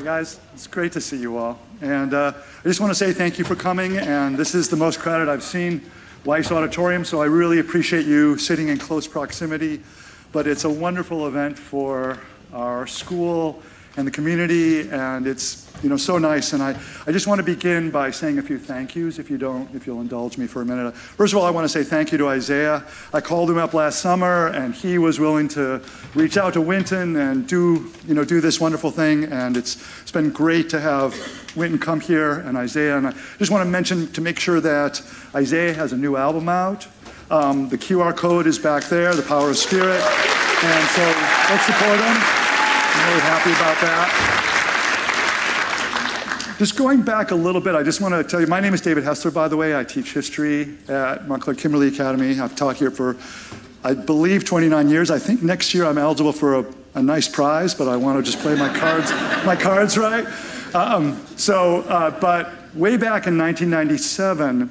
guys. It's great to see you all. And I just want to say thank you for coming. And this is the most crowded I've seen Weiss Auditorium, so I really appreciate you sitting in close proximity. But it's a wonderful event for our school and the community, and it's so nice. And I just want to begin by saying a few thank yous, if you'll indulge me for a minute. First of all, I want to say thank you to Isaiah. I called him up last summer, and he was willing to reach out to Wynton and do this wonderful thing. And it's been great to have Wynton come here and Isaiah. And I just want to mention, to make sure, that Isaiah has a new album out. The QR code is back there, The Power of Spirit. And so let's support him. I'm really happy about that. Just going back a little bit, I just want to tell you, my name is David Hessler, by the way. I teach history at Montclair Kimberly Academy. I've taught here for, I believe, 29 years. I think next year I'm eligible for a nice prize, but I want to just play my cards right. But way back in 1997,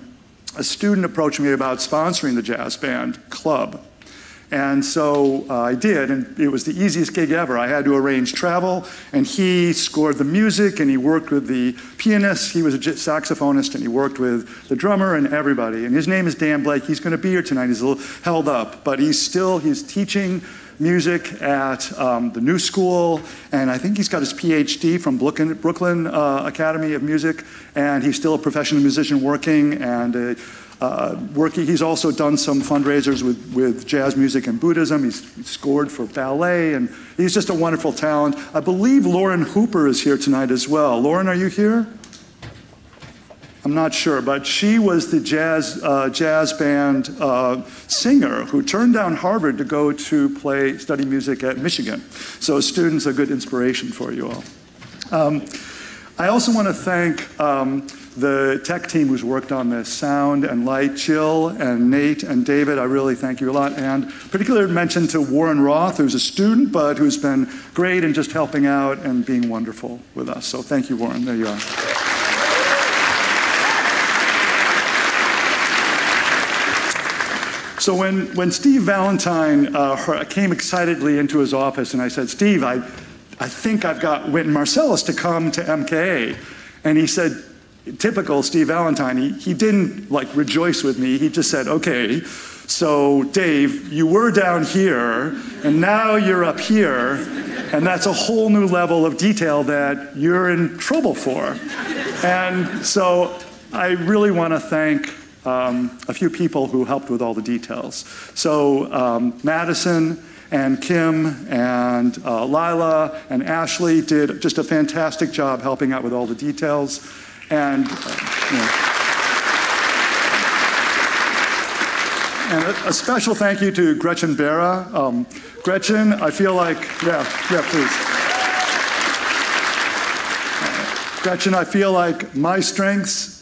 a student approached me about sponsoring the jazz band club. And so I did, and it was the easiest gig ever. I had to arrange travel, and he scored the music, and he worked with the pianist. He was a saxophonist, and he worked with the drummer and everybody. And his name is Dan Blake. He's going to be here tonight. He's a little held up, but he's teaching music at the New School, and I think he's got his PhD from Brooklyn Academy of Music, and he's still a professional musician working, and he's also done some fundraisers with jazz music and Buddhism. He's scored for ballet, and he's just a wonderful talent. I believe Lauren Hooper is here tonight as well. Lauren, are you here? I'm not sure, but she was the jazz band singer who turned down Harvard to go to study music at Michigan. So students are a good inspiration for you all. I also want to thank the tech team who's worked on this, sound and light, Jill and Nate and David. I really thank you a lot. And particular mention to Warren Roth, who's a student, but who's been great in just helping out and being wonderful with us. So thank you, Warren. There you are. So when Steve Valentine came excitedly into his office, and I said, Steve, I think I've got Wynton Marsalis to come to MKA. And he said, typical Steve Valentine, he didn't rejoice with me. He just said, okay, so Dave, you were down here, and now you're up here, and that's a whole new level of detail that you're in trouble for. And so I really want to thank a few people who helped with all the details. So Madison and Kim and Lila and Ashley did just a fantastic job helping out with all the details. And, and a special thank you to Gretchen Berra. Gretchen, I feel like, please. Gretchen, I feel like my strengths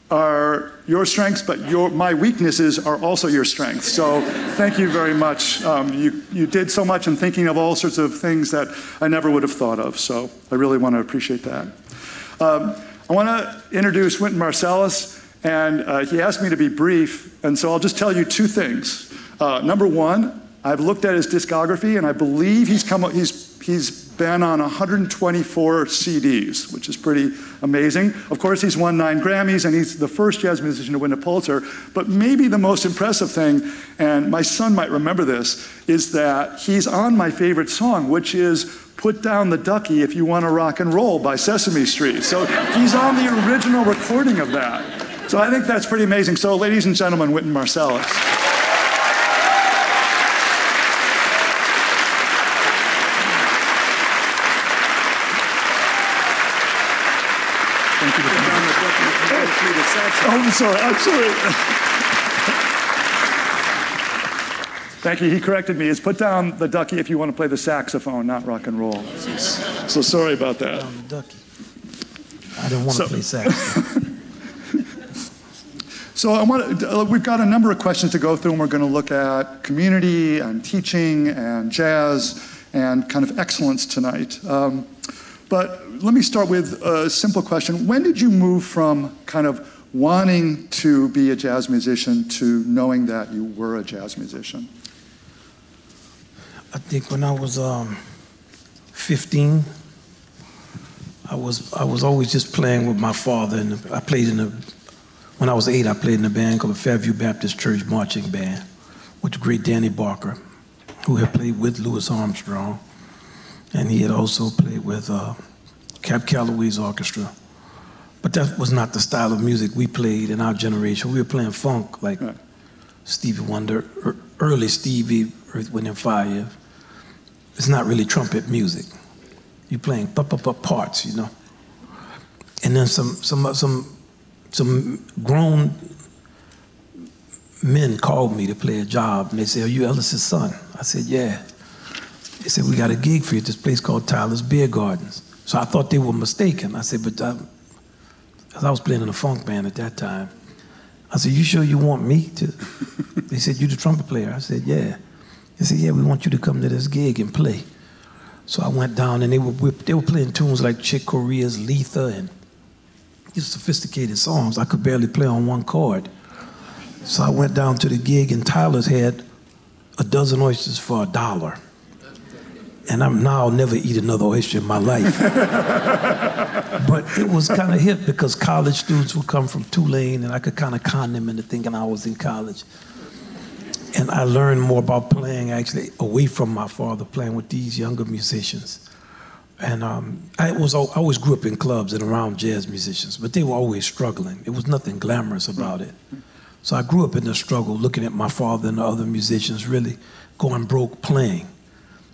are your strengths, but my weaknesses are also your strengths. So thank you very much. You did so much in thinking of all sorts of things that I never would have thought of. So I really want to appreciate that. I want to introduce Wynton Marsalis, and he asked me to be brief, and so I'll just tell you two things. Number one, I've looked at his discography, and I believe he's been on 124 CDs, which is pretty amazing. Of course, he's won 9 Grammys, and he's the first jazz musician to win a Pulitzer. But maybe the most impressive thing, and my son might remember this, is that he's on my favorite song, which is Put Down the Ducky If You Want to Rock and Roll by Sesame Street. So he's on the original recording of that. So I think that's pretty amazing. So ladies and gentlemen, Wynton Marsalis. Thank you. Oh, I'm sorry. Thank you. He corrected me. It's put down the ducky if you want to play the saxophone, not rock and roll. So sorry about that. Put down the ducky. I don't want to play saxophone. So we've got a number of questions to go through, and we're going to look at community and teaching and jazz and kind of excellence tonight. But let me start with a simple question. When did you move from kind of wanting to be a jazz musician to knowing that you were a jazz musician? I think when I was 15, I was always just playing with my father, and when I was 8, I played in a band called the Fairview Baptist Church Marching Band with the great Danny Barker, who had played with Louis Armstrong, and he had also played with Cap Calloway's orchestra. But that was not the style of music we played in our generation. We were playing funk, like Stevie Wonder, early Stevie, Earth, Wind and Fire. It's not really trumpet music. You're playing parts, you know. And then some grown men called me to play a job, and they said, "Are you Ellis's son?" I said, "Yeah." They said, "We got a gig for you at this place called Tyler's Beer Gardens." So I thought they were mistaken. I said, "But I was playing in a funk band at that time." I said, "You sure you want me to?" They said, "You the trumpet player?" I said, "Yeah." They said, "Yeah, we want you to come to this gig and play." So I went down, and they were playing tunes like Chick Corea's Letha and these sophisticated songs. I could barely play on one chord. So I went down to the gig, and Tyler's had a dozen oysters for $1. And I'll never eat another oyster in my life. But it was kind of hip because college students would come from Tulane, and I could kind of con them into thinking I was in college. And I learned more about playing actually away from my father, playing with these younger musicians. And I always grew up in clubs and around jazz musicians, but they were always struggling. It was nothing glamorous about it. So I grew up in the struggle, looking at my father and the other musicians really going broke playing,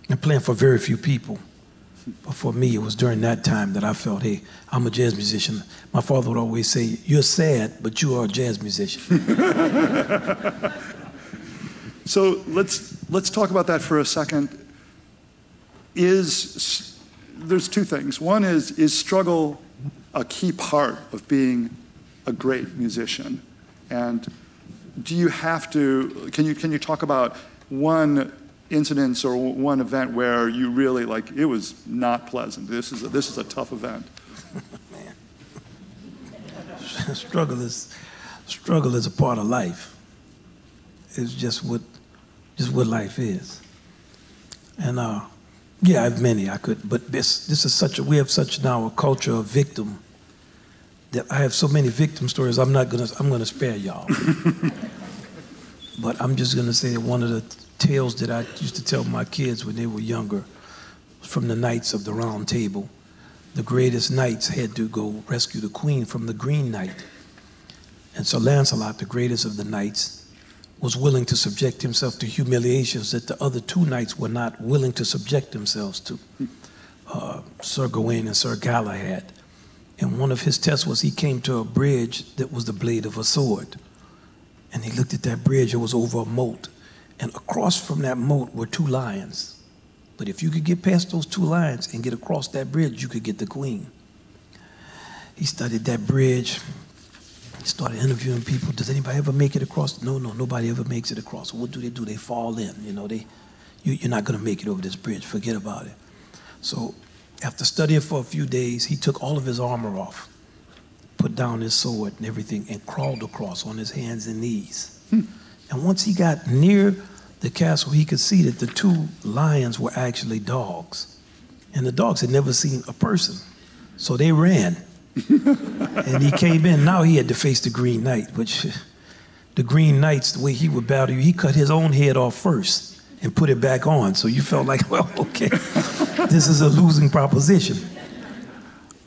and playing for very few people. But for me, it was during that time that I felt, hey, I'm a jazz musician. My father would always say, "You're sad, but you are a jazz musician." So let's talk about that for a second. There's two things. One is struggle a key part of being a great musician? And do you have to, can you talk about one incident or one event where you really, like, it was not pleasant? This is a tough event. Man. Struggle is a part of life. It's just what life is. And yeah, I have many. But this is we have such now a culture of victim that I have so many victim stories. I'm gonna spare y'all. But I'm just gonna say that one of the tales that I used to tell my kids when they were younger was from the Knights of the Round Table. The greatest knights had to go rescue the queen from the Green Knight. And Sir Lancelot, the greatest of the knights, was willing to subject himself to humiliations that the other two knights were not willing to subject themselves to, Sir Gawain and Sir Galahad. And one of his tests was he came to a bridge that was the blade of a sword. And he looked at that bridge, it was over a moat. And across from that moat were two lions. But if you could get past those two lions and get across that bridge, you could get the queen. He studied that bridge. He started interviewing people. Does anybody ever make it across? No, nobody ever makes it across. So what do? They fall in. You know, you're not going to make it over this bridge. Forget about it. So after studying for a few days, he took all of his armor off, put down his sword and everything, and crawled across on his hands and knees. And once he got near the castle, he could see that the two lions were actually dogs. And the dogs had never seen a person. So they ran. And he came in. Now he had to face the Green Knight, which the Green Knights, the way he would battle you, he cut his own head off first and put it back on. So you felt like, well, okay, this is a losing proposition.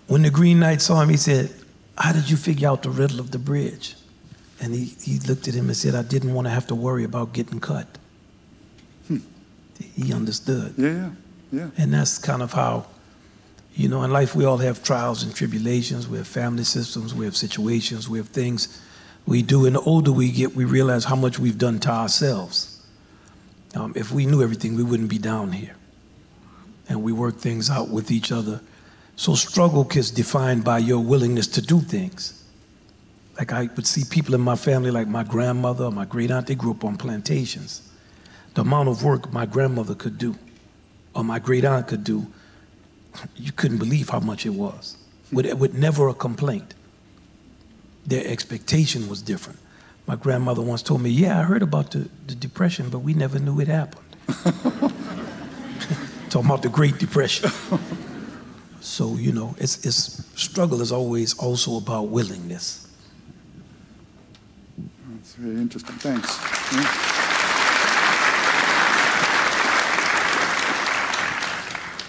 When the Green Knight saw him, he said, "How did you figure out the riddle of the bridge?" And he looked at him and said, "I didn't want to have to worry about getting cut." He understood. Yeah. And that's kind of how, you know, in life we all have trials and tribulations. We have family systems, we have situations, we have things we do. And the older we get, we realize how much we've done to ourselves. If we knew everything, we wouldn't be down here. And we work things out with each other. So struggle is defined by your willingness to do things. Like I would see people in my family, like my grandmother, my great aunt, they grew up on plantations. The amount of work my grandmother could do, or my great aunt could do, you couldn't believe how much it was. With never a complaint. Their expectation was different. My grandmother once told me, "Yeah, I heard about the Depression, but we never knew it happened." Talking about the Great Depression. So, you know, struggle is always also about willingness. That's very interesting. Thanks. Yeah.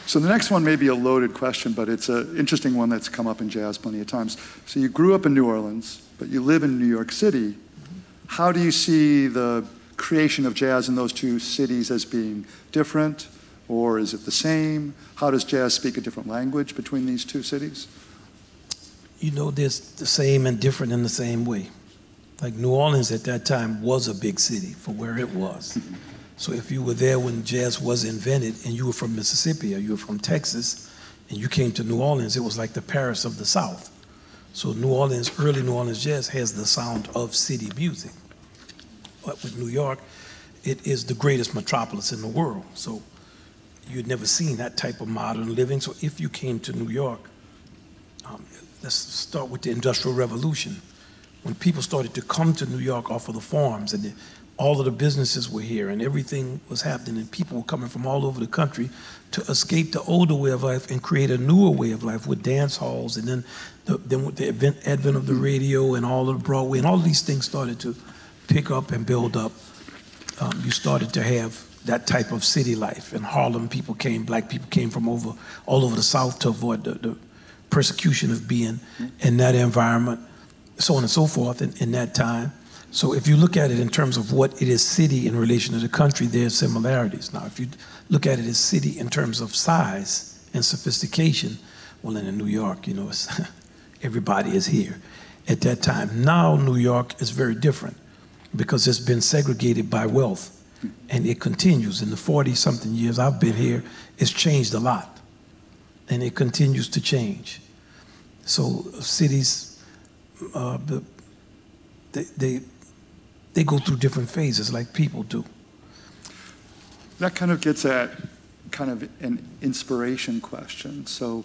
So the next one may be a loaded question, but it's an interesting one that's come up in jazz plenty of times. So you grew up in New Orleans, but you live in New York City. How do you see the creation of jazz in those two cities as being different, or is it the same? How does jazz speak a different language between these two cities? You know, there's the same and different in the same way. Like New Orleans at that time was a big city for where it was. So if you were there when jazz was invented and you were from Mississippi or you were from Texas and you came to New Orleans, it was like the Paris of the South. So New Orleans, early New Orleans jazz has the sound of city music. But with New York, it is the greatest metropolis in the world. So you'd never seen that type of modern living. So if you came to New York, let's start with the Industrial Revolution. When people started to come to New York off of the farms and all of the businesses were here and everything was happening and people were coming from all over the country to escape the older way of life and create a newer way of life with dance halls, and then with the advent of the radio and all of the Broadway and all of these things started to pick up and build up. You started to have that type of city life. In Harlem, people came, black people came from all over the South to avoid the persecution of being in that environment, so on and so forth in that time. So if you look at it in terms of what it is city in relation to the country, there are similarities. Now, if you look at it as city in terms of size and sophistication, well, in New York, you know, everybody is here at that time. Now, New York is very different because it's been segregated by wealth, and it continues. In the 40-something years I've been here, it's changed a lot, and it continues to change. So cities, they go through different phases like people do. That kind of gets at kind of an inspiration question. So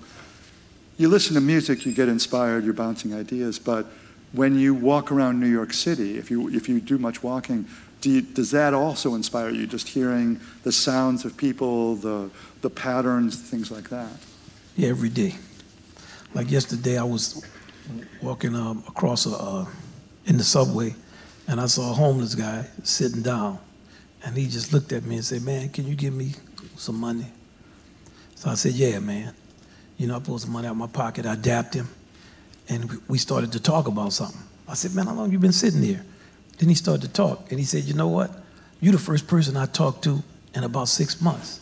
you listen to music, you get inspired, you're bouncing ideas, but when you walk around New York City, if you do much walking, does that also inspire you, just hearing the sounds of people, the patterns, things like that? Yeah, every day. Like yesterday, I was walking across in the subway, and I saw a homeless guy sitting down, and he just looked at me and said, "Man, can you give me some money?" So I said, "Yeah, man." You know, I pulled some money out of my pocket, I dapped him, and we started to talk about something. I said, "Man, how long you been sitting here?" Then he started to talk, and he said, "You know what? You're the first person I talked to in about 6 months.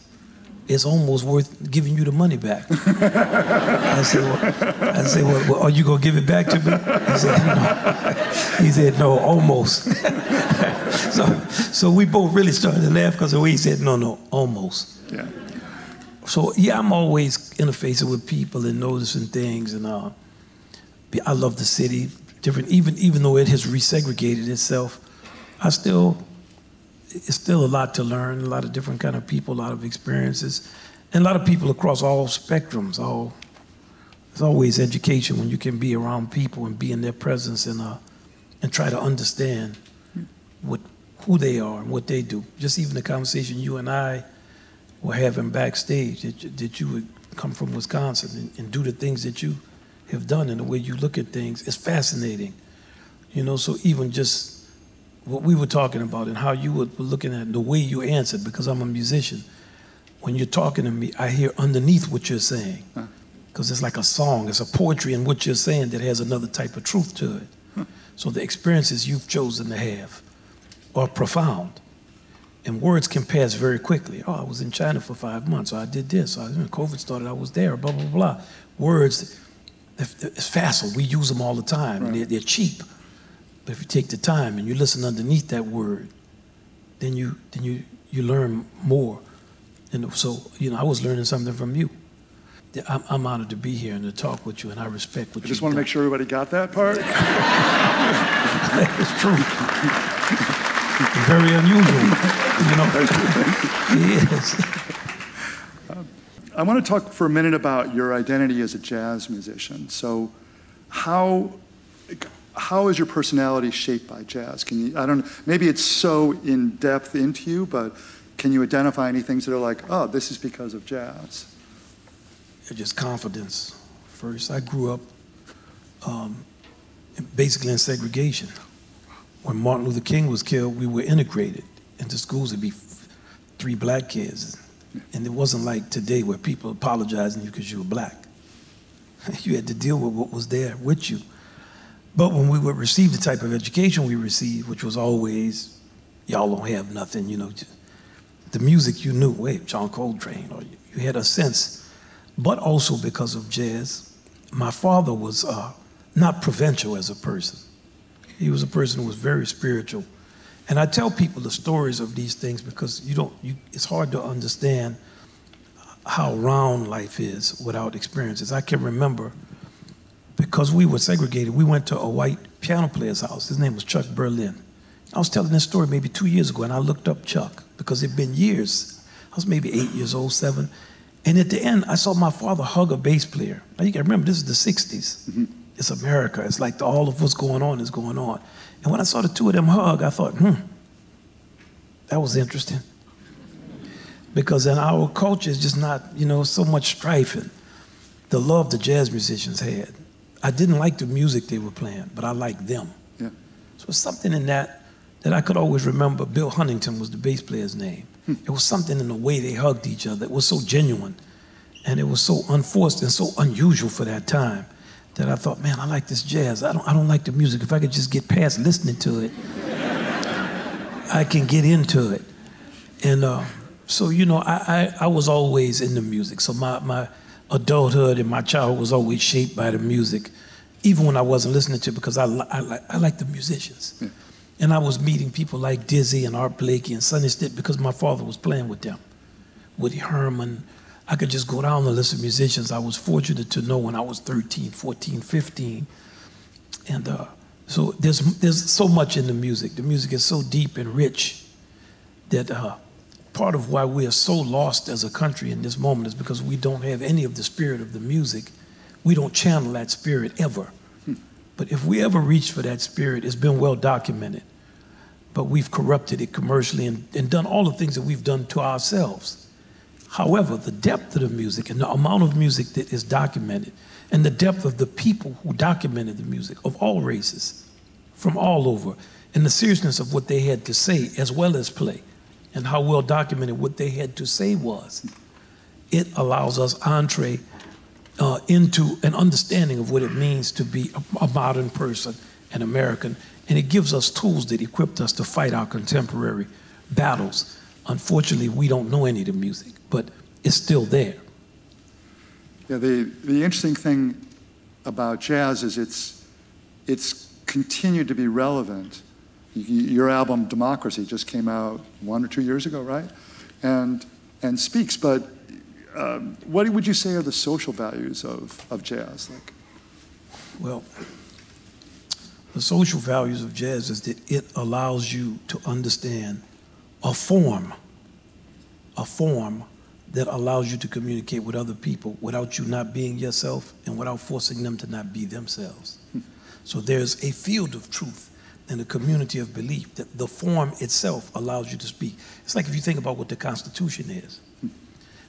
It's almost worth giving you the money back." I said, well, are you going to give it back to me? He said, "No." He said, "No, almost." so we both really started to laugh because the way he said, no, almost. Yeah. So, yeah, I'm always interfacing with people and noticing things, and I love the city. Different, even though it has resegregated itself, it's still a lot to learn, a lot of different kind of people, a lot of experiences, and a lot of people across all spectrums. It's always education when you can be around people and be in their presence and try to understand who they are and what they do. Just even the conversation you and I were having backstage, that you would come from Wisconsin and do the things that you have done and the way you look at things is fascinating. You know, so even just what we were talking about and how you were looking at the way you answered, because I'm a musician, when you're talking to me, I hear underneath what you're saying, because it's like a song, it's a poetry in what you're saying that has another type of truth to it. So the experiences you've chosen to have are profound. And words can pass very quickly. Oh, I was in China for 5 months, or I did this, or COVID started, I was there, blah, blah, blah. Words, it's facile, we use them all the time, right. And they're cheap. But if you take the time and you listen underneath that word, then you learn more. And so, you know, I was learning something from you. I'm honored to be here and to talk with you, and I respect what you do. I just want to make sure everybody got that part. It's true. Very unusual, you know. Yes. I want to talk for a minute about your identity as a jazz musician. So how is your personality shaped by jazz? Can you, I don't know, maybe it's so in depth into you, but can you identify any things that are like, oh, this is because of jazz? just confidence first. I grew up basically in segregation. When Martin Luther King was killed, we were integrated into schools. It'd be 3 black kids. And it wasn't like today where people apologizing to you because you were black. You had to deal with what was there with you. But when we would receive the type of education we received, which was always, y'all don't have nothing, you know, the music you knew, wait, John Coltrane, or you had a sense, but also because of jazz. My father was not provincial as a person. He was a person who was very spiritual. And I tell people the stories of these things because it's hard to understand how round life is without experiences. I can remember, because we were segregated, we went to a white piano player's house. His name was Chuck Berlin. I was telling this story maybe 2 years ago, and I looked up Chuck because it'd been years. I was maybe 8 years old, 7. And at the end, I saw my father hug a bass player. Now you can remember, this is the 60s. Mm-hmm. It's America. It's like all of what's going on is going on. And when I saw the two of them hug, I thought, that was interesting. Because in our culture, it's just not, so much strife and the love the jazz musicians had. I didn't like the music they were playing, but I liked them. Yeah. So it's something in that I could always remember. Bill Huntington was the bass player's name. It was something in the way they hugged each other. It was so genuine, and it was so unforced and so unusual for that time that I thought, man, I like this jazz. I don't like the music. If I could just get past listening to it, I can get into it. And so, I was always in the music. So my adulthood and my childhood was always shaped by the music, even when I wasn't listening to it, because I like the musicians. Yeah. And I was meeting people like Dizzy and Art Blakey and Sonny Stitt because my father was playing with them. Woody Herman. I could just go down the list of musicians I was fortunate to know when I was 13, 14, 15. And so there's so much in the music. The music is so deep and rich that part of why we are so lost as a country in this moment is because we don't have any of the spirit of the music. We don't channel that spirit ever. But if we ever reach for that spirit, it's been well documented. But we've corrupted it commercially and done all the things that we've done to ourselves. However, the depth of the music and the amount of music that is documented and the depth of the people who documented the music of all races from all over and the seriousness of what they had to say as well as play and how well documented what they had to say was, it allows us entree into an understanding of what it means to be a modern person, an American, and it gives us tools that equip us to fight our contemporary battles. Unfortunately, we don't know any of the music, but it's still there. Yeah, the interesting thing about jazz is it's continued to be relevant. Your album Democracy just came out 1 or 2 years ago, right? And speaks, but what would you say are the social values of jazz? Well, the social values of jazz is that it allows you to understand a form that allows you to communicate with other people without you not being yourself and without forcing them to not be themselves. So there's a field of truth and a community of belief that the form itself allows you to speak. It's like if you think about what the Constitution is.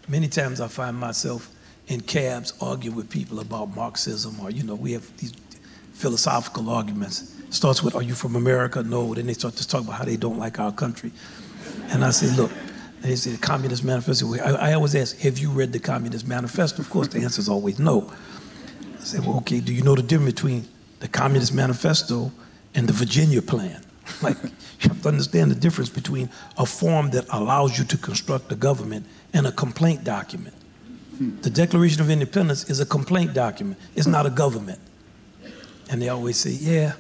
Many times I find myself in cabs arguing with people about Marxism, or, we have these philosophical arguments. It starts with, are you from America? No. Then they start to talk about how they don't like our country. And I say, look, and they say the Communist Manifesto. I always ask, have you read the Communist Manifesto? Of course, the answer is always no. I say, well, okay, do you know the difference between the Communist Manifesto and the Virginia Plan? Like, you have to understand the difference between a form that allows you to construct a government and a complaint document. The Declaration of Independence is a complaint document. It's not a government. And they always say, yeah,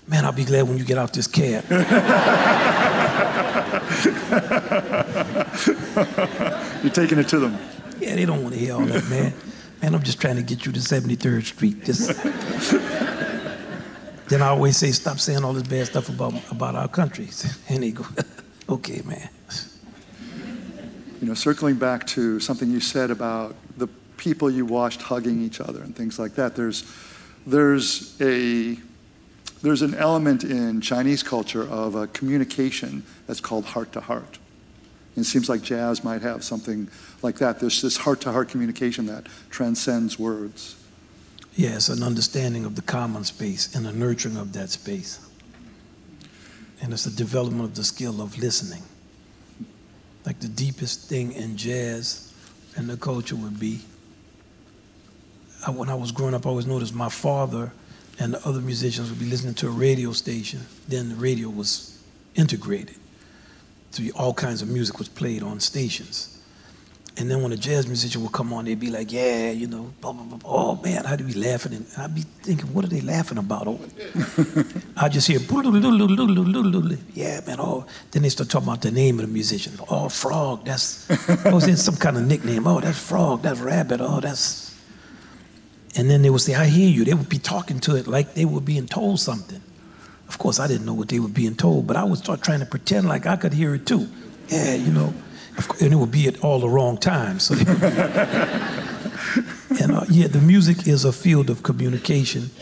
man, I'll be glad when you get out this cab. You're taking it to them. Yeah, they don't want to hear all that, man. Man, I'm just trying to get you to 73rd Street. Then I always say, stop saying all this bad stuff about our country. And they go, okay, man. Circling back to something you said about the people you watched hugging each other and things like that, there's an element in Chinese culture of a communication that's called heart to heart. And it seems like jazz might have something like that. There's this heart-to-heart communication that transcends words. Yes, an understanding of the common space and a nurturing of that space. And it's a development of the skill of listening. Like the deepest thing in jazz and the culture would be, when I was growing up, I always noticed my father and the other musicians would be listening to a radio station. Then the radio was integrated. So all kinds of music was played on stations. And then when a jazz musician would come on, they'd be like, yeah, you know, blah, blah, blah. Oh, man, I'd be laughing. And I'd be thinking, what are they laughing about? Oh. I just hear, yeah, man, oh. Then they start talking about the name of the musician. Oh, Frog, that's, some kind of nickname. Oh, that's Frog, that's Rabbit, oh, that's. And then they would say, I hear you. They would be talking to it like they were being told something. Of course, I didn't know what they were being told, but I would start trying to pretend like I could hear it too. Yeah, you know. And it would be at all the wrong times. So and yeah, the music is a field of communication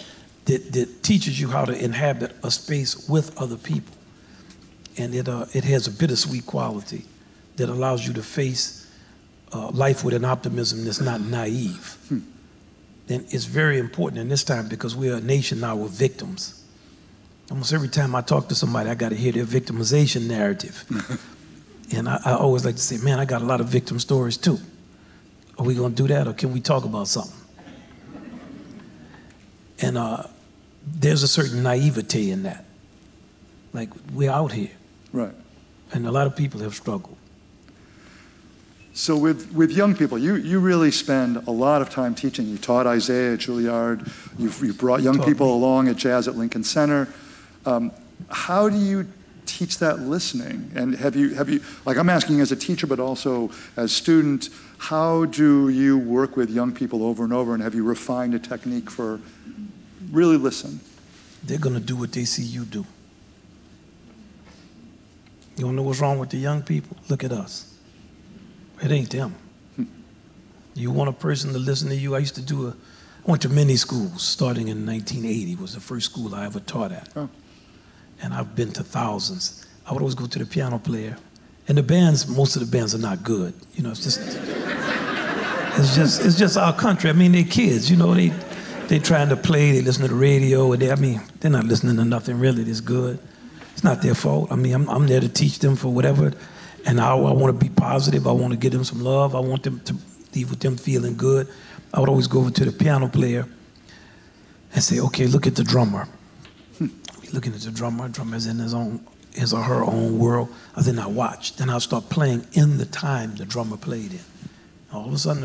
that teaches you how to inhabit a space with other people. And it has a bittersweet quality that allows you to face life with an optimism that's not naive. And it's very important in this time because we're a nation now with victims. Almost every time I talk to somebody, I got to hear their victimization narrative. And I always like to say, man, I got a lot of victim stories too. Are we going to do that, or can we talk about something? And there's a certain naivete in that. Like, we're out here. Right. And a lot of people have struggled. So with young people, you really spend a lot of time teaching. You taught Isaiah at Juilliard. You've brought young people along at Jazz at Lincoln Center. How do you teach that listening? And have you, like I'm asking as a teacher, but also as student, how do you work with young people over and over, and have you refined a technique for really listen? They're gonna do what they see you do. You wanna know what's wrong with the young people? Look at us. It ain't them. You want a person to listen to you? I went to many schools, starting in 1980 was the first school I ever taught at. Oh. And I've been to thousands. I would always go to the piano player. And the bands, most of the bands are not good. You know, it's just our country. I mean, they're kids, you know, they trying to play, they listen to the radio, and they're not listening to nothing really that's good. It's not their fault. I mean, I'm there to teach them for whatever. And I want to be positive. I want to give them some love. I want them to leave with them feeling good. I would always go over to the piano player and say, okay, look at the drummer. Looking at the drummer's in his or her own world. And then I watch. Then I'll start playing in the time the drummer played in. All of a sudden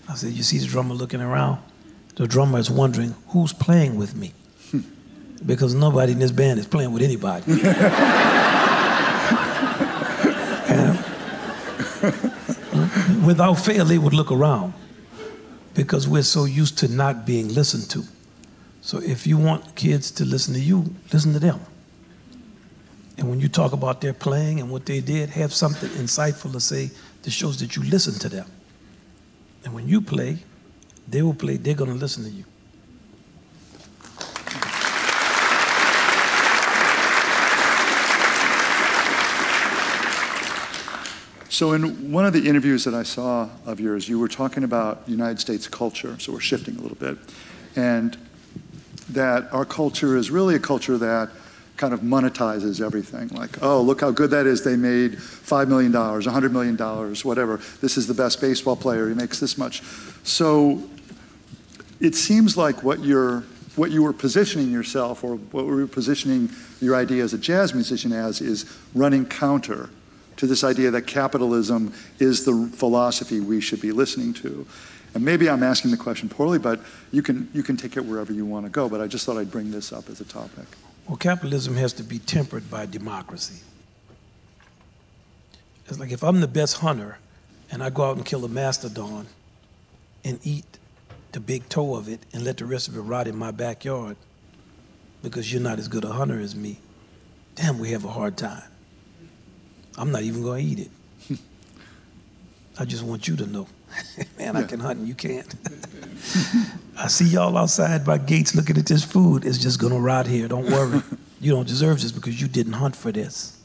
I said, you see the drummer looking around? The drummer is wondering, who's playing with me? Because nobody in this band is playing with anybody. And without fail, they would look around because we're so used to not being listened to. So if you want kids to listen to you, listen to them. And when you talk about their playing and what they did, have something insightful to say that shows that you listen to them. And when you play, they will play, they're going to listen to you. So in one of the interviews that I saw of yours, you were talking about United States culture, so we're shifting a little bit, and that our culture is really a culture that kind of monetizes everything. Like, oh, look how good that is. They made $5 million, $100 million, whatever. This is the best baseball player. He makes this much. So it seems like what you were positioning yourself, or what we were positioning your idea as a jazz musician as, is running counter to this idea that capitalism is the philosophy we should be listening to. And maybe I'm asking the question poorly, but you can take it wherever you want to go. But I just thought I'd bring this up as a topic. Well, capitalism has to be tempered by democracy. It's like if I'm the best hunter and I go out and kill a mastodon and eat the big toe of it and let the rest of it rot in my backyard because you're not as good a hunter as me, damn, we have a hard time. I'm not even going to eat it. I just want you to know. Man, I can hunt and you can't. I see y'all outside by gates looking at this food. It's just going to rot here. Don't worry. You don't deserve this because you didn't hunt for this.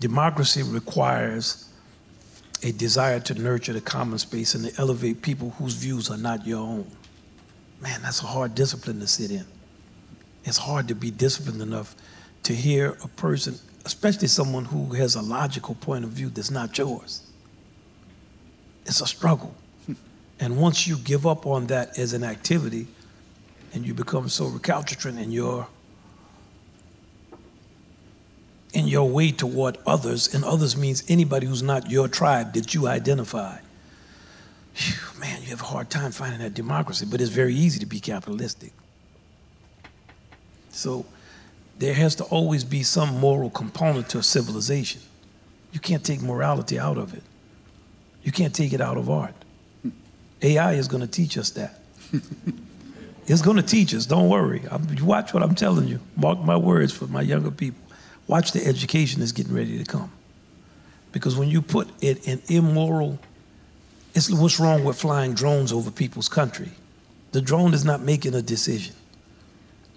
democracy requires a desire to nurture the common space and to elevate people whose views are not your own. Man, that's a hard discipline to sit in. It's hard to be disciplined enough to hear a person, especially someone who has a logical point of view that's not yours. It's a struggle. And once you give up on that as an activity and you become so recalcitrant in your way toward others, and others means anybody who's not your tribe that you identify, whew, man, you have a hard time finding that democracy, but it's very easy to be capitalistic. So there has to always be some moral component to a civilization. You can't take morality out of it. You can't take it out of art. AI is going to teach us that. It's going to teach us, don't worry. Watch what I'm telling you. Mark my words for my younger people. Watch the education that's getting ready to come. Because when you put it in immoral, it's what's wrong with flying drones over people's country. The drone is not making a decision.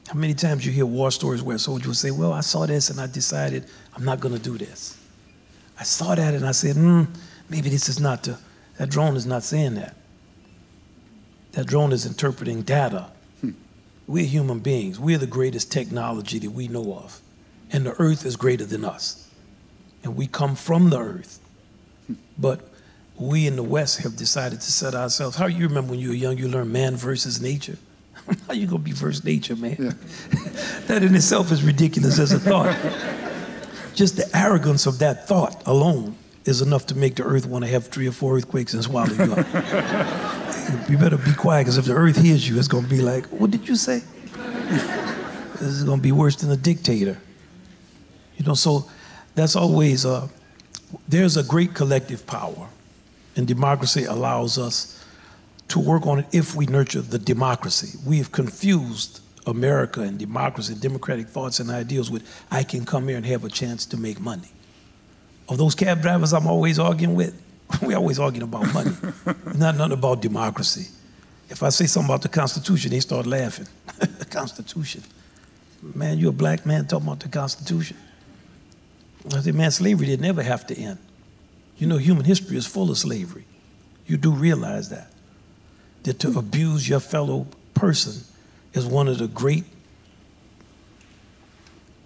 How many times you hear war stories where a soldier will say, well, I saw this and I decided I'm not going to do this. I saw that and I said, maybe this is not the, that drone is not saying that. That drone is interpreting data. We're human beings. We're the greatest technology that we know of. And the earth is greater than us. And we come from the earth. But we in the West have decided to set ourselves. How you remember when you were young, you learned man versus nature? How you gonna be versus nature, man? Yeah. That in itself is ridiculous as a thought. Just the arrogance of that thought alone is enough to make the earth want to have 3 or 4 earthquakes and swallow you up. You better be quiet, because if the earth hears you, it's gonna be like, what did you say? This is gonna be worse than a dictator. You know, so that's always, there's a great collective power, and democracy allows us to work on it if we nurture the democracy. We have confused America and democracy, democratic thoughts and ideals with, I can come here and have a chance to make money. Of those cab drivers I'm always arguing with, we're always arguing about money, not nothing about democracy. If I say something about the Constitution, they start laughing. The Constitution. Man, you're a black man talking about the Constitution. I said, man, slavery didn't ever have to end. You know, human history is full of slavery. You do realize that. That to abuse your fellow person is one of the great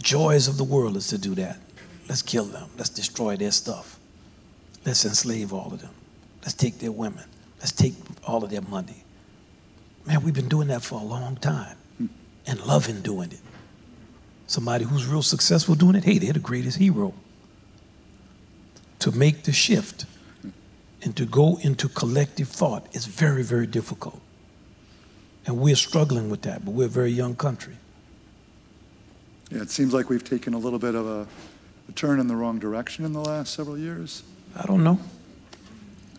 joys of the world, is to do that. Let's kill them. Let's destroy their stuff. Let's enslave all of them. Let's take their women. Let's take all of their money. Man, we've been doing that for a long time and loving doing it. Somebody who's real successful doing it, hey, they're the greatest hero. To make the shift and to go into collective thought is very, very difficult. And we're struggling with that, but we're a very young country. Yeah, it seems like we've taken a little bit of a turn in the wrong direction in the last several years. I don't know.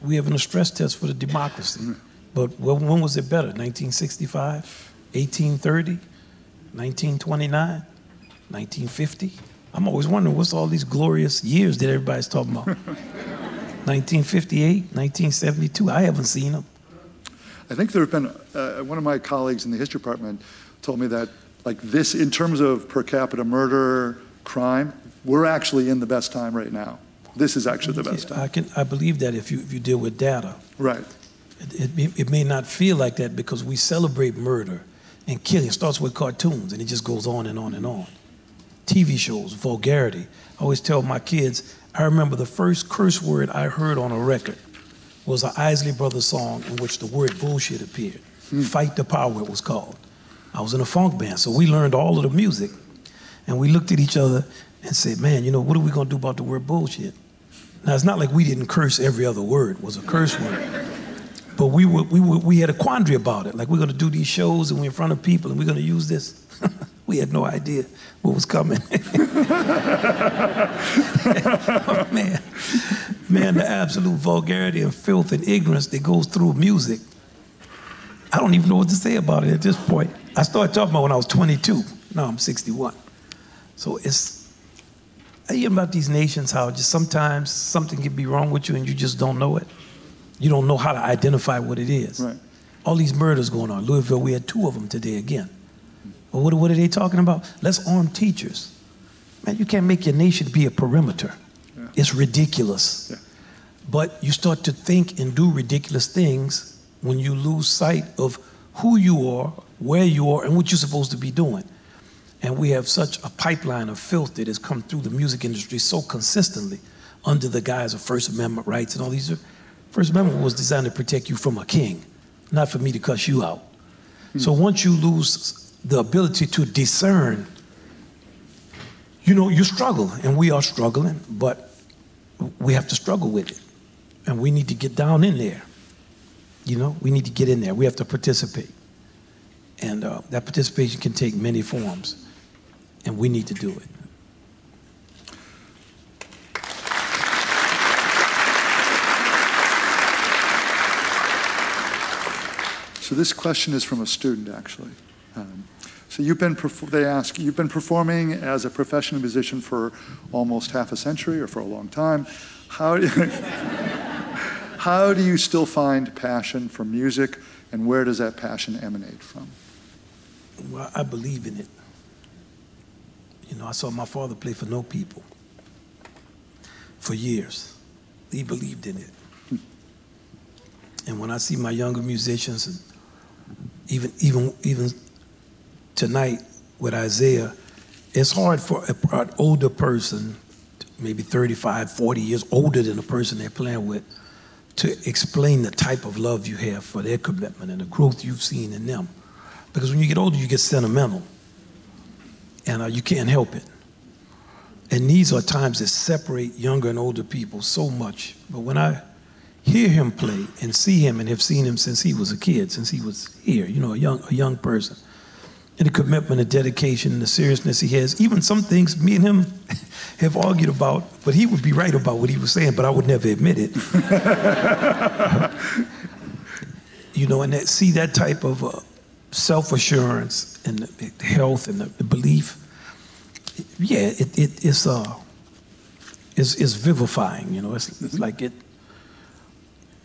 We're having a stress test for the democracy. But when was it better? 1965? 1830? 1929? 1950? I'm always wondering, what's all these glorious years that everybody's talking about? 1958, 1972, I haven't seen them. I think there have been, one of my colleagues in the history department told me that, like this, in terms of per capita murder, crime, we're actually in the best time right now. This is actually the best time. I believe that if you deal with data. Right. It may not feel like that because we celebrate murder and killing. It starts with cartoons and it just goes on and on and on. TV shows, vulgarity. I always tell my kids, I remember the first curse word I heard on a record was an Isley Brothers song in which the word bullshit appeared. Fight the Power, it was called. I was in a funk band, so we learned all of the music. And we looked at each other and said, man, you know, what are we gonna do about the word bullshit? Now, it's not like we didn't curse every other word, was a curse word. But we had a quandary about it. Like, we're gonna do these shows and we're in front of people and we're gonna use this. We had no idea what was coming. Oh, man, the absolute vulgarity and filth and ignorance that goes through music. I don't even know what to say about it at this point. I started talking about when I was 22. Now I'm 61. So I hear about these nations, how just sometimes something can be wrong with you and you just don't know it. You don't know how to identify what it is. Right. All these murders going on. Louisville, we had 2 of them today again. Well, what are they talking about? Let's arm teachers. Man, you can't make your nation be a perimeter. It's ridiculous. Yeah. But you start to think and do ridiculous things when you lose sight of who you are, where you are, and what you're supposed to be doing. And we have such a pipeline of filth that has come through the music industry so consistently under the guise of First Amendment rights and all these. First Amendment was designed to protect you from a king, not for me to cuss you out. So once you lose the ability to discern, you know, you struggle, and we are struggling, but we have to struggle with it. And we need to get down in there. You know, we need to get in there. We have to participate. And that participation can take many forms, and we need to do it. So this question is from a student, actually. So they ask, you've been performing as a professional musician for almost half a century or for a long time. How do you still find passion for music, and where does that passion emanate from? Well, I believe in it. You know, I saw my father play for no people for years. He believed in it. And when I see my younger musicians, even tonight with Isaiah, it's hard for an older person, maybe 35, 40 years older than the person they're playing with, to explain the type of love you have for their commitment and the growth you've seen in them. Because when you get older, you get sentimental, and you can't help it. And these are times that separate younger and older people so much. But when I hear him play and see him, and have seen him since he was a kid, since he was here, you know, a young person, and the commitment, the dedication, and the seriousness he has, even some things me and him have argued about, but he would be right about what he was saying, but I would never admit it. You know, and see that type of self-assurance and the health and the belief, yeah, it's vivifying, you know, it's like it.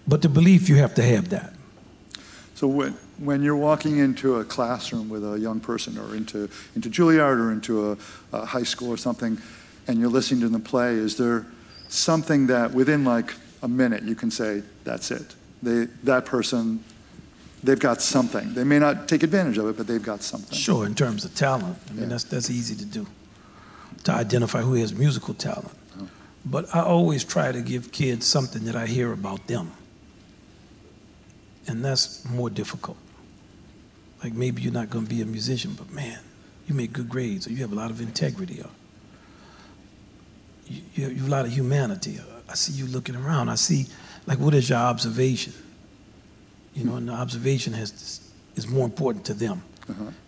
But the belief, you have to have that. So when you're walking into a classroom with a young person, or into Juilliard, or into a high school or something, and you're listening to them play, is there something that within like a minute you can say, that's it? That person, they've got something. They may not take advantage of it, but they've got something. Sure, in terms of talent. I mean, that's easy to do, to identify who has musical talent. Oh. But I always try to give kids something that I hear about them. And that's more difficult. Like, maybe you're not going to be a musician, but man, you make good grades, or you have a lot of integrity, or you have a lot of humanity. I see you looking around. I see, like, what is your observation? You know, and the observation is more important to them.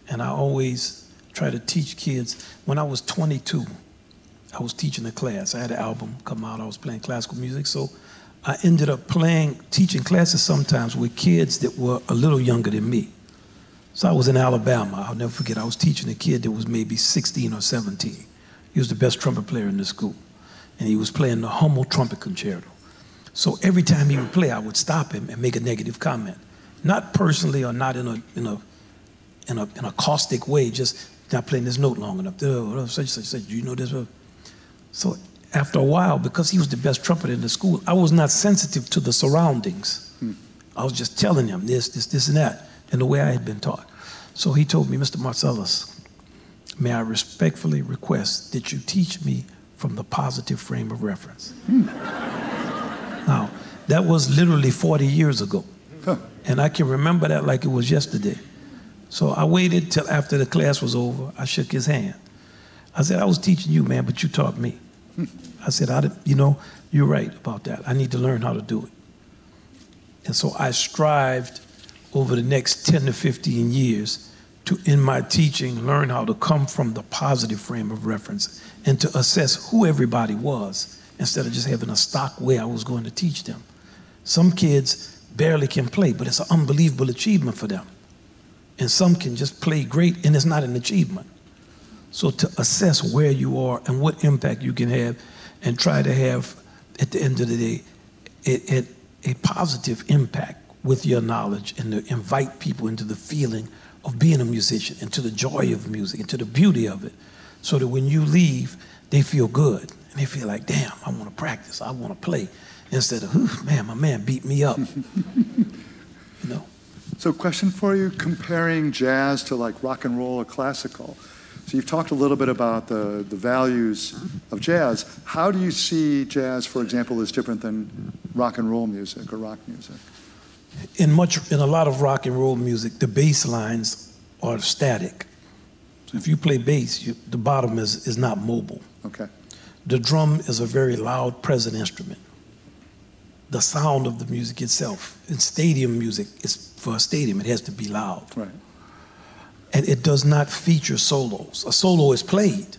And I always try to teach kids. When I was 22, I was teaching a class. I had an album come out. I was playing classical music, so I ended up teaching classes sometimes with kids that were a little younger than me. So I was in Alabama. I'll never forget, I was teaching a kid that was maybe 16 or 17. He was the best trumpet player in the school, and he was playing the Hummel trumpet concerto. So every time he would play, I would stop him and make a negative comment. Not personally, or not in a caustic way, just not playing this note long enough. Do you know this? So after a while, because he was the best trumpeter in the school, I was not sensitive to the surroundings. I was just telling him this, and that, and the way I had been taught. So he told me, Mr. Marsalis, may I respectfully request that you teach me from the positive frame of reference. Now, that was literally 40 years ago. And I can remember that like it was yesterday. So I waited till after the class was over. I shook his hand. I said, I was teaching you, man, but you taught me. I said, you know, you're right about that. I need to learn how to do it. And so I strived over the next 10 to 15 years to, in my teaching, learn how to come from the positive frame of reference and to assess who everybody was instead of just having a stock way I was going to teach them. Some kids barely can play, but it's an unbelievable achievement for them. And some can just play great, and it's not an achievement. So to assess where you are and what impact you can have, and try to have, at the end of the day, a positive impact with your knowledge, and to invite people into the feeling of being a musician, into the joy of music, into the beauty of it, so that when you leave, they feel good. And they feel like, damn, I want to practice, I want to play. Instead of, man, my man beat me up. You know. So question for you, comparing jazz to like rock and roll or classical. So you've talked a little bit about the values of jazz. How do you see jazz, for example, as different than rock and roll music or rock music? In a lot of rock and roll music, the bass lines are static. So if you play bass, the bottom is not mobile. Okay. The drum is a very loud, present instrument. The sound of the music itself, in stadium music, for a stadium, it has to be loud. Right. And it does not feature solos. A solo is played,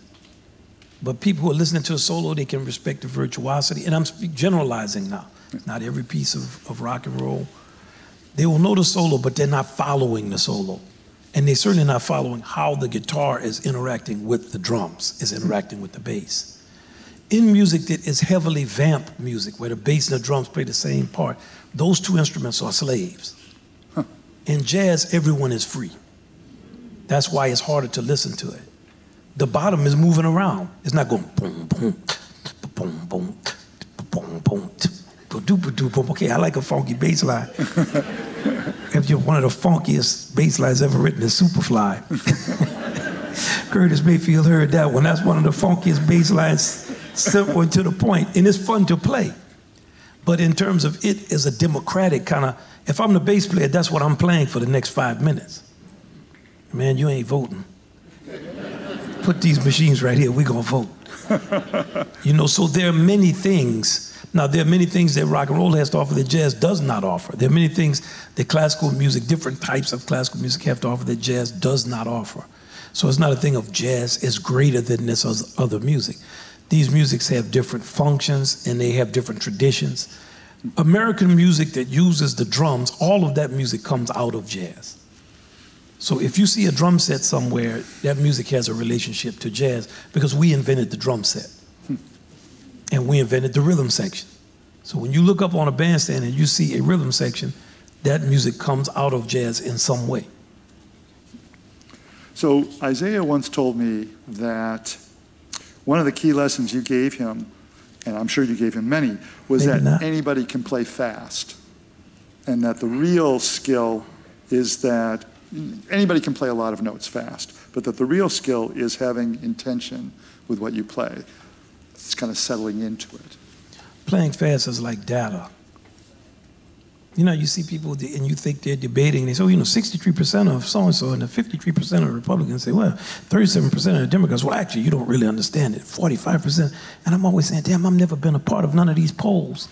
but people who are listening to a solo, they can respect the virtuosity. And I'm generalizing now. Not every piece of rock and roll. They will know the solo, but they're not following the solo. And they're certainly not following how the guitar is interacting with the drums, is interacting with the bass. In music that is heavily vamp music, where the bass and the drums play the same part, those two instruments are slaves. Huh. In jazz, everyone is free. That's why it's harder to listen to it. The bottom is moving around. It's not going boom, boom, boom, boom, boom, boom, boom. Okay, I like a funky bass line. If you're one of the funkiest bass lines ever written is Superfly. Curtis Mayfield heard that one. That's one of the funkiest bass lines, simple and to the point, and it's fun to play. But in terms of it as a democratic kind of, if I'm the bass player, that's what I'm playing for the next 5 minutes. Man, you ain't voting. Put these machines right here, we gonna vote. You know, so there are many things. Now, there are many things that rock and roll has to offer that jazz does not offer. There are many things that classical music, different types of classical music have to offer that jazz does not offer. So it's not a thing of jazz is greater than this other music. These musics have different functions and they have different traditions. American music that uses the drums, all of that music comes out of jazz. So if you see a drum set somewhere, that music has a relationship to jazz because we invented the drum set. And we invented the rhythm section. So when you look up on a bandstand and you see a rhythm section, that music comes out of jazz in some way. So Isaiah once told me that one of the key lessons you gave him, and I'm sure you gave him many, was Maybe that not. Anybody can play fast. And that the real skill is that anybody can play a lot of notes fast, but that the real skill is having intention with what you play. It's kind of settling into it. Playing fast is like data. You know, you see people and you think they're debating. They say, oh, you know, 63% of so-and-so and the 53% of Republicans say, well, 37% of the Democrats. Well, actually, you don't really understand it. 45%. And I'm always saying, damn, I've never been a part of none of these polls.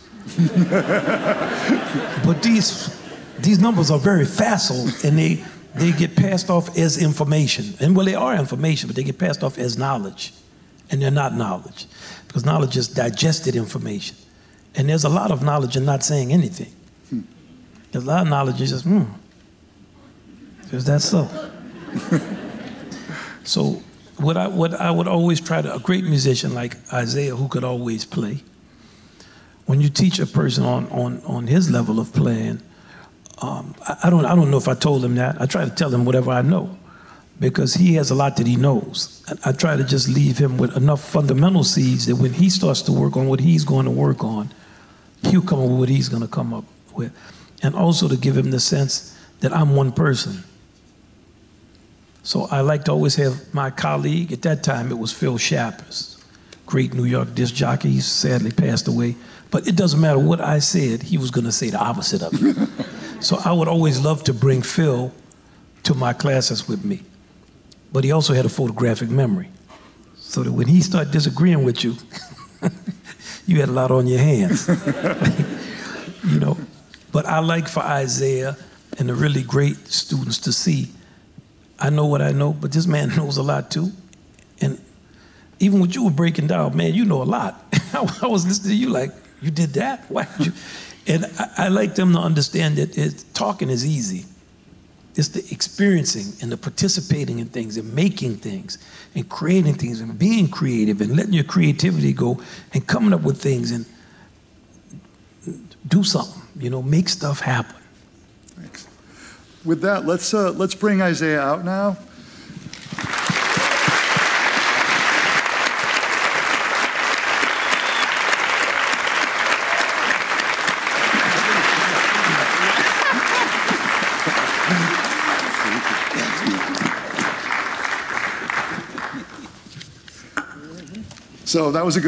But these numbers are very facile, and they get passed off as information. And well, they are information, but they get passed off as knowledge. And they're not knowledge, because knowledge is digested information. And there's a lot of knowledge in not saying anything. There's a lot of knowledge is just, is that so? So what I would always try to, a great musician like Isaiah, who could always play, when you teach a person on his level of playing, I don't know if I told him that. I try to tell him whatever I know, because he has a lot that he knows. I try to just leave him with enough fundamental seeds that when he starts to work on what he's going to work on, he'll come up with what he's going to come up with. And also to give him the sense that I'm one person. So I like to always have my colleague, at that time it was Phil Shappers, great New York disc jockey, he's sadly passed away. But it doesn't matter what I said, he was going to say the opposite of it. So I would always love to bring Phil to my classes with me. But he also had a photographic memory, so that when he started disagreeing with you, you had a lot on your hands. You know. But I like for Isaiah and the really great students to see, I know what I know, but this man knows a lot too. And even what you were breaking down, man, you know a lot. I was listening to you like, you did that? Why did you? And I like them to understand that talking is easy. It's the experiencing and the participating in things and making things and creating things and being creative and letting your creativity go and coming up with things and do something, you know, make stuff happen. Thanks. With that, let's bring Isaiah out now. So that was a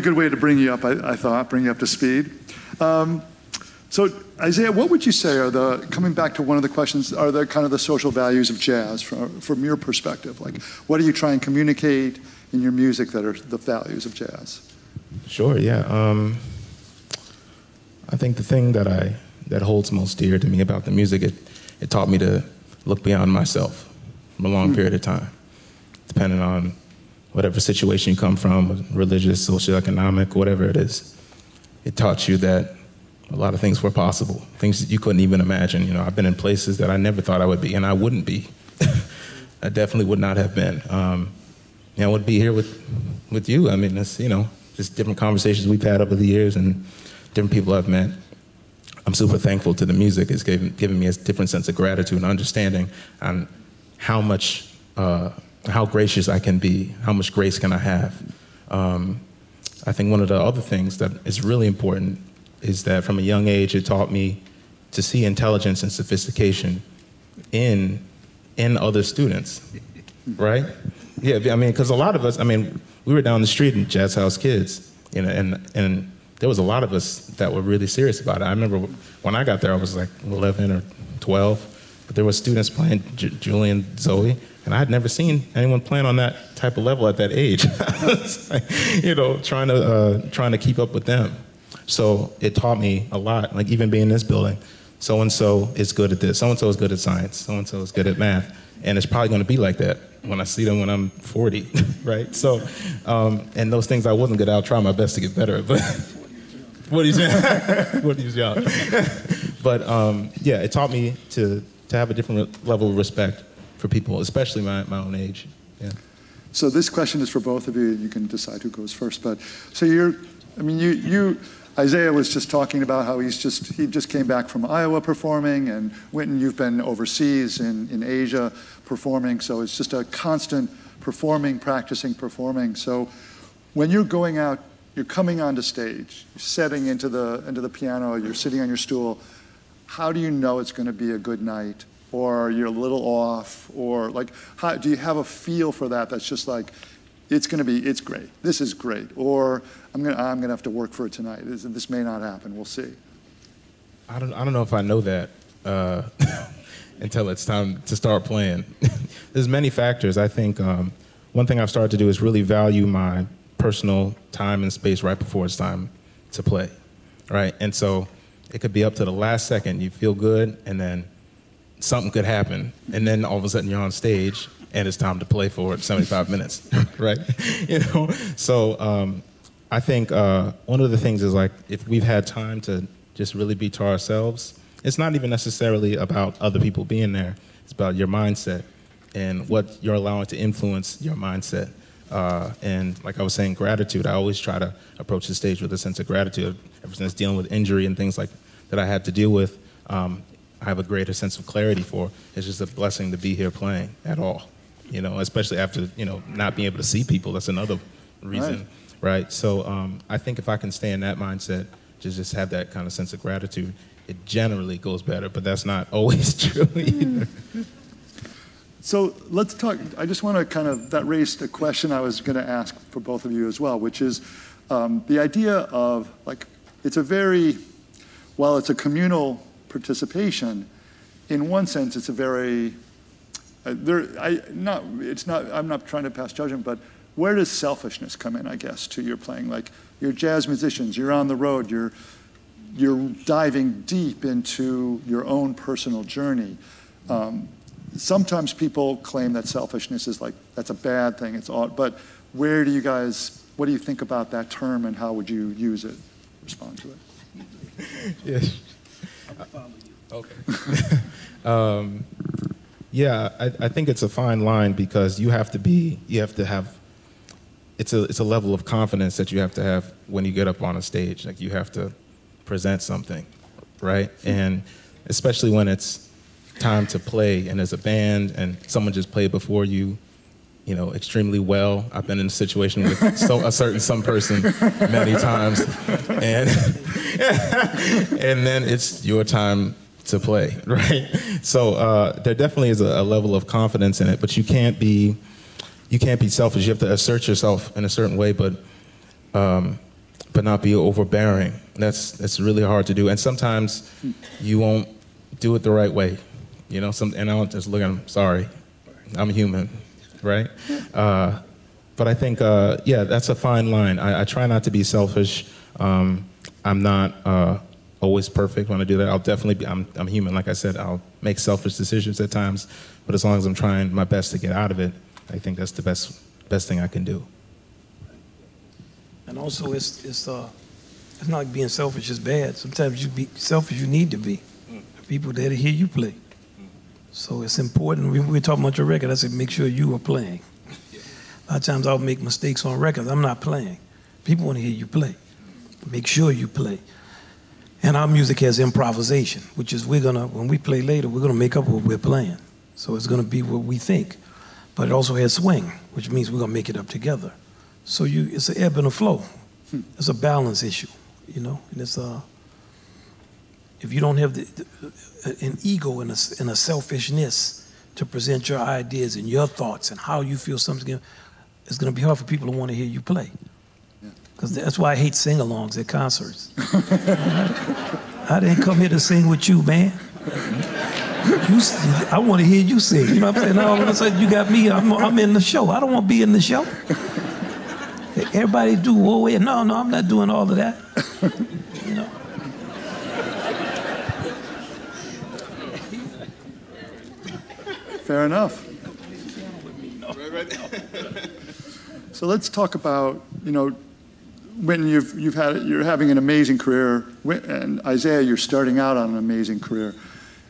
good way to bring you up. I thought, bring you up to speed. So Isaiah, what would you say are coming back to one of the questions, are the kind of the social values of jazz from your perspective? Like, what do you try and communicate in your music that are the values of jazz? Sure, yeah. I think the thing that holds most dear to me about the music, it taught me to look beyond myself from a long period of time, depending on whatever situation you come from, religious, socioeconomic, whatever it is. It taught you that a lot of things were possible, things that you couldn't even imagine. You know, I've been in places that I never thought I would be, and I wouldn't be. I definitely would not have been. I would be here with you. I mean, it's, just different conversations we've had over the years and different people I've met. I'm super thankful to the music. It's given me a different sense of gratitude and understanding on how gracious I can be, how much grace can I have. I think one of the other things that is really important is that from a young age, it taught me to see intelligence and sophistication in other students, right? Yeah, I mean, because a lot of us, we were down the street in Jazz House Kids, and there was a lot of us that were really serious about it. I remember when I got there, I was like 11 or 12, but there were students playing Julian, Zoe, and I had never seen anyone playing on that type of level at that age. Like, trying to keep up with them. So it taught me a lot, like even being in this building, so-and-so is good at this, so-and-so is good at science, so-and-so is good at math, and it's probably gonna be like that when I see them when I'm 40, right? So, and those things I wasn't good at, I'll try my best to get better at, but what he's young. But yeah, it taught me to have a different level of respect for people, especially my own age. Yeah. So this question is for both of you. You can decide who goes first. But so Isaiah was just talking about how he just came back from Iowa performing, and Wynton, you've been overseas in Asia performing. So it's just a constant performing, practicing, performing. So when you're going out, you're coming onto stage, you're setting into the piano, you're sitting on your stool. How do you know it's going to be a good night, or you're a little off, or like, do you have a feel for that? That's just like, it's great. This is great. Or I'm gonna have to work for it tonight. This may not happen. We'll see. I don't know if I know that until it's time to start playing. There's many factors. I think one thing I've started to do is really value my personal time and space right before it's time to play, right? And so it could be up to the last second. You feel good, and then something could happen, and then all of a sudden you're on stage and it's time to play for 75 minutes, right? So I think one of the things is, like, if we've had time to just really be to ourselves, it's not even necessarily about other people being there. It's about your mindset and what you're allowing to influence your mindset. And like I was saying, gratitude. I always try to approach the stage with a sense of gratitude. Ever since dealing with injury and things like that I had to deal with, I have a greater sense of clarity for. It's just a blessing to be here playing at all, especially after, not being able to see people. That's another reason, right? So I think if I can stay in that mindset, just have that kind of sense of gratitude, it generally goes better, but that's not always true either. So let's talk, I just want to that raised a question I was going to ask for both of you as well, which is the idea of, like, while it's a communal participation, in one sense it's a very, I'm not trying to pass judgment, but where does selfishness come in, I guess, to your playing? Like, you're jazz musicians, you're on the road, you're diving deep into your own personal journey. Sometimes people claim that selfishness is like, that's a bad thing, but what do you think about that term, and how would you use it, respond to it? Yes. Okay. Yeah, I think it's a fine line, because you have to have, it's a level of confidence that you have to have when you get up on a stage. Like, you have to present something, right? And especially when it's time to play and there's a band and someone just played before you, extremely well. I've been in a situation with some person many times, and then it's your time to play, right? So there definitely is a level of confidence in it, but you can't be you can't be selfish. You have to assert yourself in a certain way, but not be overbearing. That's really hard to do. And sometimes you won't do it the right way. You know, and I'll just look at them, sorry, I'm human, right? But I think, yeah, that's a fine line. I try not to be selfish. I'm not always perfect when I do that. I'll definitely be, I'm human. Like I said, I'll make selfish decisions at times, but as long as I'm trying my best to get out of it, I think that's the best thing I can do. And also, it's not like being selfish is bad. Sometimes you be selfish, you need to be. People there to hear you play. So it's important. We're talking about your record. I said, make sure you are playing. A lot of times I'll make mistakes on records. I'm not playing. People want to hear you play. Make sure you play. And our music has improvisation, which is when we play later, we're gonna make up what we're playing. So it's gonna be what we think. But it also has swing, which means we're gonna make it up together. So it's an ebb and a flow. It's a balance issue, you know. And it's if you don't have an ego and a selfishness to present your ideas and your thoughts and how you feel something, it's gonna be hard for people to want to hear you play. Because that's why I hate sing-alongs at concerts. I didn't come here to sing with you, man. I want to hear you sing. You know what I'm saying? Now all of a sudden you got me, I'm in the show. I don't want to be in the show. Everybody do, oh, yeah, no, I'm not doing all of that. You know? Fair enough. So let's talk about, you know, Wynton, you're having an amazing career, and Isaiah, you're starting out on an amazing career.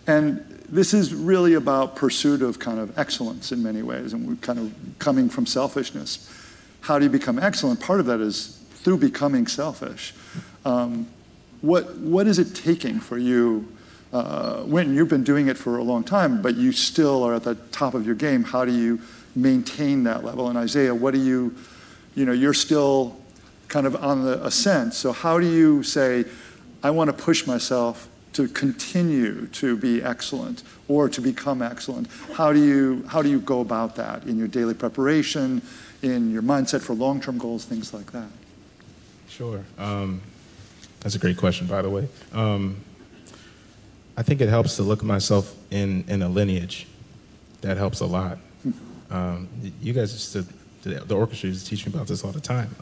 And this is really about pursuit of kind of excellence in many ways, and we're kind of coming from selfishness. How do you become excellent? Part of that is through becoming selfish. What is it taking for you? Wynton, you've been doing it for a long time, but you still are at the top of your game. How do you maintain that level? And Isaiah, what do you know, you're still kind of on the ascent. So how do you say, I want to push myself to continue to be excellent or to become excellent? How do you go about that in your daily preparation, in your mindset for long-term goals, things like that? Sure. That's a great question, by the way. I think it helps to look at myself in a lineage. That helps a lot. You guys, the orchestra used to teach me about this all the time.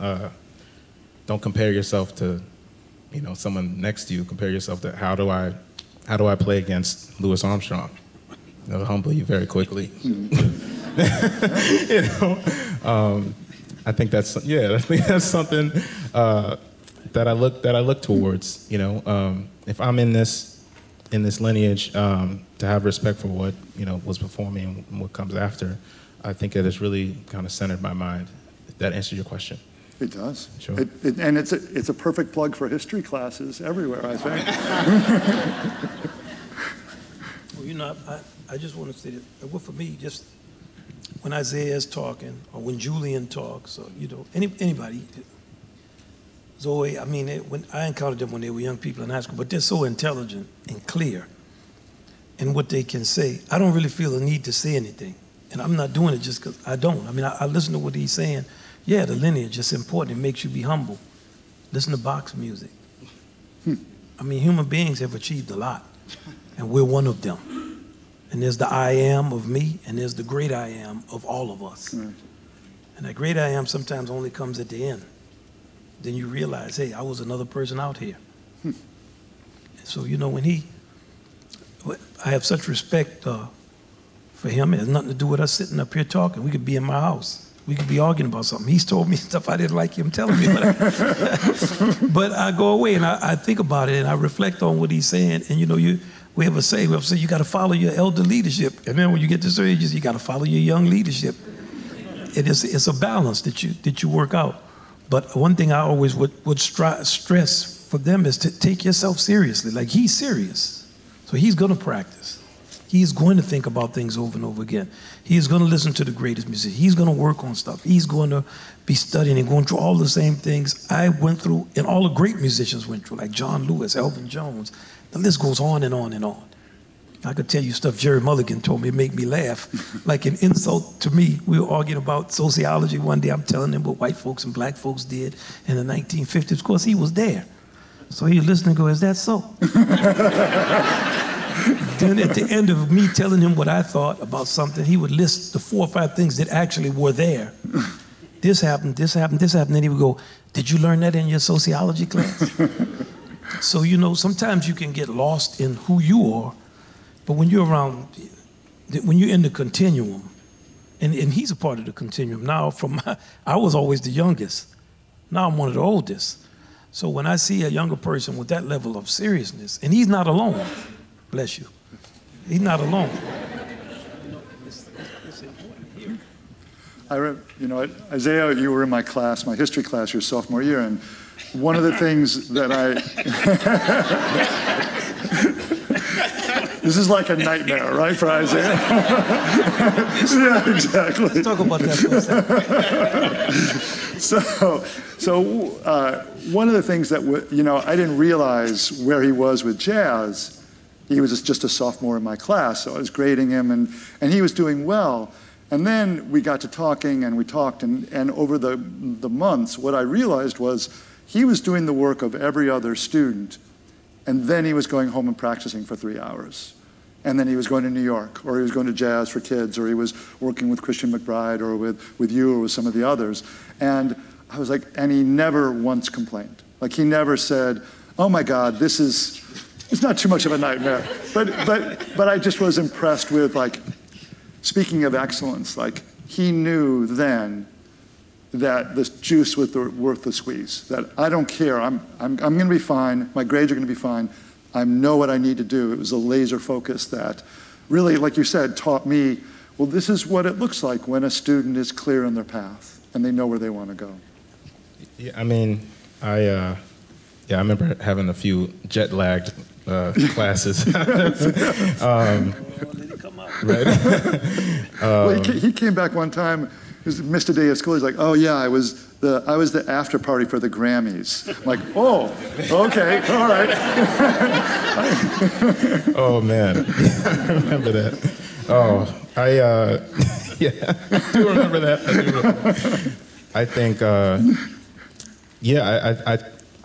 Don't compare yourself to, you know, someone next to you. Compare yourself to how do I play against Louis Armstrong? It'll humble you very quickly. You know, I think that's something that I look towards. You know, if I'm in this lineage, to have respect for what, you know, was before me and what comes after, I think it has really kind of centered my mind. If that answers your question. It does. Sure. And it's a perfect plug for history classes everywhere, I think. Well, you know, I just want to say that, well, for me, just when Isaiah is talking or when Julian talks, or, you know, anybody, Zoe, I mean, when I encountered them when they were young people in high school, but they're so intelligent and clear in what they can say. I don't really feel the need to say anything. And I'm not doing it just because I don't. I mean, I listen to what he's saying. Yeah, the lineage is important. It makes you be humble. Listen to box music. I mean, human beings have achieved a lot, and we're one of them. And there's the I am of me, and there's the great I am of all of us. Right. And that great I am sometimes only comes at the end. Then you realize, hey, I was another person out here. And so, you know, when I have such respect for him. It has nothing to do with us sitting up here talking. We could be in my house. We could be arguing about something. He's told me stuff I didn't like him telling me. But I go away and I think about it and I reflect on what he's saying. And, you know, we have a saying, you got to follow your elder leadership. And then when you get to certain ages, you got to follow your young leadership. It's a balance that you work out. But one thing I always would stress for them is to take yourself seriously. Like, he's serious. So he's going to practice. He's going to think about things over and over again. He is going to listen to the greatest music. He's going to work on stuff. He's going to be studying and going through all the same things I went through and all the great musicians went through, like John Lewis, Elvin Jones. The list goes on and on and on. I could tell you stuff Jerry Mulligan told me, it made me laugh. Like an insult to me. We were arguing about sociology one day. I'm telling him what white folks and black folks did in the 1950s. Of course, he was there. So he listened and go, is that so? Then at the end of me telling him what I thought about something, he would list the 4 or 5 things that actually were there. This happened, this happened, this happened. Then he would go, did you learn that in your sociology class? So, you know, sometimes you can get lost in who you are, but when you're around, when you're in the continuum, and he's a part of the continuum. Now, I was always the youngest. Now I'm one of the oldest. So when I see a younger person with that level of seriousness, and he's not alone, bless you, he's not alone. You know, Isaiah, you were in my class, my history class, your sophomore year, and one of the things that this is like a nightmare, right, for Isaiah? Yeah, exactly. Let's talk about that for a second. So one of the things that, you know, I didn't realize where he was with jazz. He was just a sophomore in my class, so I was grading him, and he was doing well. And then we got to talking, and we talked, and over the months, what I realized was he was doing the work of every other student, and then he was going home and practicing for 3 hours. And then he was going to New York, or he was going to Jazz for Kids, or he was working with Christian McBride, or with you, or with some of the others. And I was like, and he never once complained. Like, he never said, oh my God, it's not too much of a nightmare. But I just was impressed with, like, speaking of excellence, like, he knew then that the juice was worth the squeeze, that I don't care, I'm going to be fine, my grades are going to be fine, I know what I need to do. It was a laser focus that really, like you said, taught me, well, this is what it looks like when a student is clear on their path and they know where they want to go. Yeah, I mean, I remember having a few jet-lagged classes. Right? Well, he came back one time, he missed a day of school. He's like, oh yeah, I was the after party for the Grammys. I'm like, oh, okay, all right. Oh man, I remember that. Oh, yeah, I do remember that. I think, I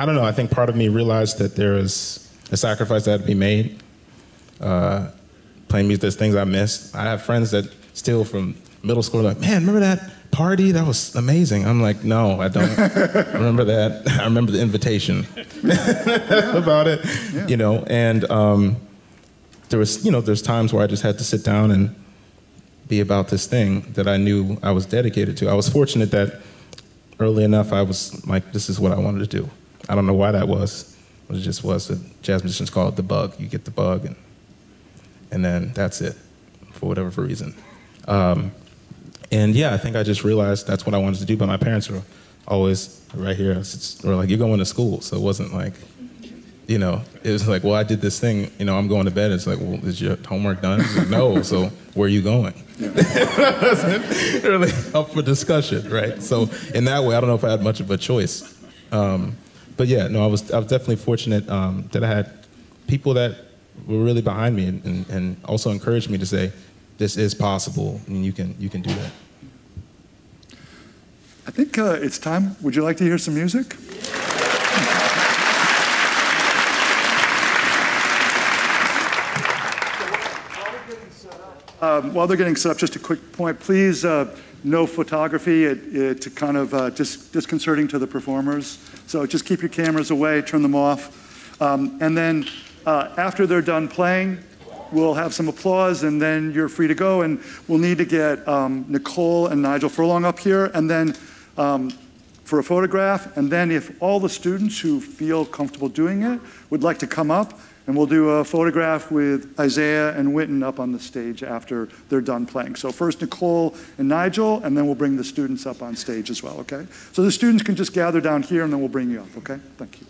don't know. I think part of me realized that there is a sacrifice that had to be made. Playing music, there's things I missed. I have friends that still from middle school are like, man, remember that party? That was amazing. I'm like, no, I don't remember that. I remember the invitation about it, yeah. You know, and there's times where I just had to sit down and be about this thing that I knew I was dedicated to. I was fortunate that early enough I was like, this is what I wanted to do. I don't know why that was. It just was. The jazz musicians call it the bug. You get the bug, and then that's it, for whatever reason. And yeah, I think I just realized that's what I wanted to do, but my parents were always right here. Were like, you're going to school. So it wasn't like, you know, it was like, well, I did this thing, you know, I'm going to bed. It's like, well, is your homework done? It's like, no, so where are you going? Yeah. It wasn't really up for discussion, right? So in that way, I don't know if I had much of a choice. But yeah, no, I was definitely fortunate that I had people that were really behind me and also encouraged me to say, this is possible, and you can do that. I think it's time. Would you like to hear some music? While they're getting set up, just a quick point. Please, no photography. It's kind of disconcerting to the performers. So just keep your cameras away, turn them off. And then after they're done playing, we'll have some applause, and then you're free to go. And we'll need to get Nicole and Nigel Furlong up here, and then for a photograph. And then if all the students who feel comfortable doing it would like to come up, and we'll do a photograph with Isaiah and Wynton up on the stage after they're done playing. So first Nicole and Nigel, and then we'll bring the students up on stage as well, okay? So the students can just gather down here, and then we'll bring you up, okay? Thank you.